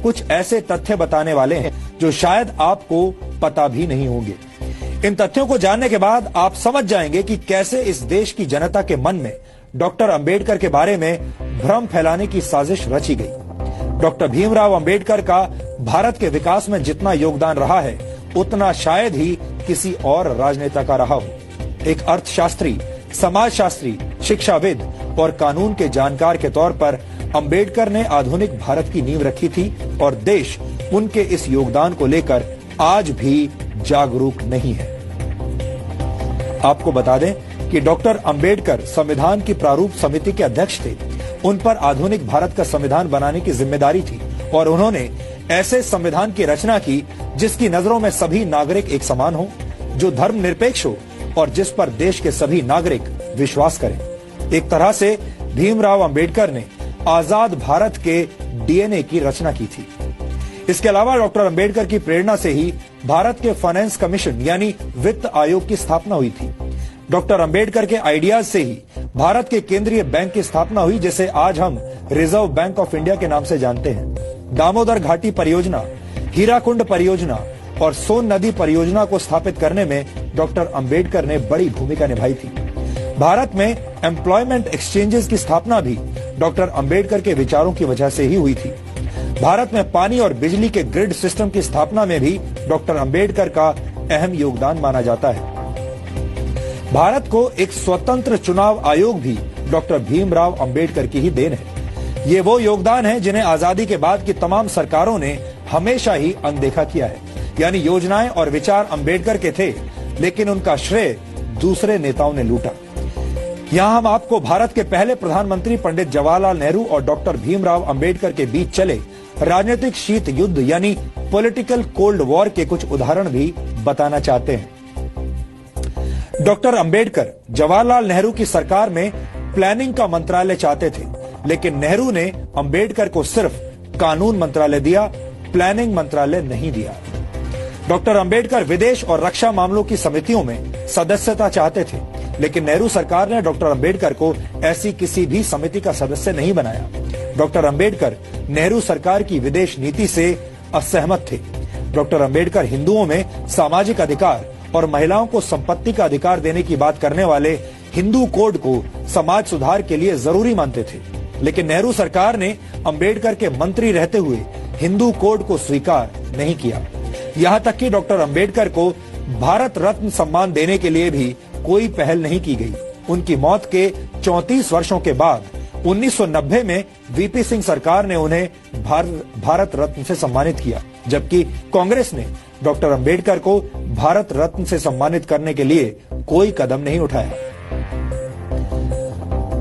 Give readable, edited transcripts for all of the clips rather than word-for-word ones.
कुछ ऐसे तथ्य बताने वाले हैं जो शायद आपको पता भी नहीं होंगे। इन तथ्यों को जानने के बाद आप समझ जाएंगे कि कैसे इस देश की जनता के मन में डॉक्टर अंबेडकर के बारे में भ्रम फैलाने की साजिश रची गई। डॉक्टर भीमराव अंबेडकर का भारत के विकास में जितना योगदान रहा है उतना शायद ही किसी और राजनेता का रहा हो। एक अर्थशास्त्री, समाजशास्त्री, शिक्षाविद और कानून के जानकार के तौर पर अंबेडकर ने आधुनिक भारत की नींव रखी थी और देश उनके इस योगदान को लेकर आज भी जागरूक नहीं है। आपको बता दें कि डॉक्टर अंबेडकर संविधान की प्रारूप समिति के अध्यक्ष थे। उन पर आधुनिक भारत का संविधान बनाने की जिम्मेदारी थी और उन्होंने ऐसे संविधान की रचना की जिसकी नजरों में सभी नागरिक एक समान हो, जो धर्मनिरपेक्ष हो और जिस पर देश के सभी नागरिक विश्वास करें। एक तरह से भीमराव अंबेडकर ने आजाद भारत के डीएनए की रचना की थी। इसके अलावा डॉक्टर अंबेडकर की प्रेरणा से ही भारत के फाइनेंस कमीशन यानी वित्त आयोग की स्थापना हुई थी। डॉक्टर अंबेडकर के आइडियाज से ही भारत के केंद्रीय बैंक की स्थापना हुई, जिसे आज हम रिजर्व बैंक ऑफ इंडिया के नाम से जानते हैं। दामोदर घाटी परियोजना, हीराकुंड परियोजना और सोन नदी परियोजना को स्थापित करने में डॉक्टर अंबेडकर ने बड़ी भूमिका निभाई थी। भारत में एम्प्लॉयमेंट एक्सचेंजेस की स्थापना भी डॉक्टर अंबेडकर के विचारों की वजह से ही हुई थी। भारत में पानी और बिजली के ग्रिड सिस्टम की स्थापना में भी डॉक्टर अंबेडकर का अहम योगदान माना जाता है। भारत को एक स्वतंत्र चुनाव आयोग भी डॉक्टर भीमराव अंबेडकर की ही देन है। ये वो योगदान है जिन्हें आजादी के बाद की तमाम सरकारों ने हमेशा ही अनदेखा किया है। यानी योजनाएं और विचार अंबेडकर के थे, लेकिन उनका श्रेय दूसरे नेताओं ने लूटा। यहाँ हम आपको भारत के पहले प्रधानमंत्री पंडित जवाहरलाल नेहरू और डॉक्टर भीमराव अंबेडकर के बीच चले राजनीतिक शीत युद्ध यानी पॉलिटिकल कोल्ड वॉर के कुछ उदाहरण भी बताना चाहते हैं। डॉक्टर अंबेडकर जवाहरलाल नेहरू की सरकार में प्लानिंग का मंत्रालय चाहते थे, लेकिन नेहरू ने अंबेडकर को सिर्फ कानून मंत्रालय दिया, प्लानिंग मंत्रालय नहीं दिया। डॉक्टर अंबेडकर विदेश और रक्षा मामलों की समितियों में सदस्यता चाहते थे, लेकिन नेहरू सरकार ने डॉक्टर अंबेडकर को ऐसी किसी भी समिति का सदस्य नहीं बनाया। डॉक्टर अंबेडकर नेहरू सरकार की विदेश नीति से असहमत थे। डॉक्टर अंबेडकर हिंदुओं में सामाजिक अधिकार और महिलाओं को संपत्ति का अधिकार देने की बात करने वाले हिंदू कोड को समाज सुधार के लिए जरूरी मानते थे, लेकिन नेहरू सरकार ने अंबेडकर के मंत्री रहते हुए हिंदू कोड को स्वीकार नहीं किया। यहाँ तक कि डॉक्टर अंबेडकर को भारत रत्न सम्मान देने के लिए भी कोई पहल नहीं की गई। उनकी मौत के 34 वर्षों के बाद 1990 में वीपी सिंह सरकार ने उन्हें भारत रत्न से सम्मानित किया, जबकि कांग्रेस ने डॉक्टर अंबेडकर को भारत रत्न से सम्मानित करने के लिए कोई कदम नहीं उठाया।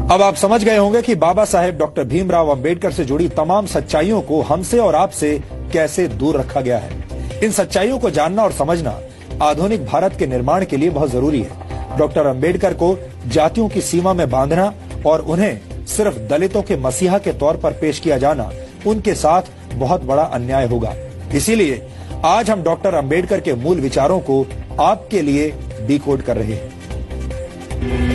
अब आप समझ गए होंगे कि बाबा साहेब डॉक्टर भीमराव अंबेडकर से जुड़ी तमाम सच्चाइयों को हमसे और आपसे कैसे दूर रखा गया है। इन सच्चाइयों को जानना और समझना आधुनिक भारत के निर्माण के लिए बहुत जरूरी है। डॉक्टर अंबेडकर को जातियों की सीमा में बांधना और उन्हें सिर्फ दलितों के मसीहा के तौर पर पेश किया जाना उनके साथ बहुत बड़ा अन्याय होगा। इसीलिए आज हम डॉक्टर अंबेडकर के मूल विचारों को आपके लिए डिकोड कर रहे हैं।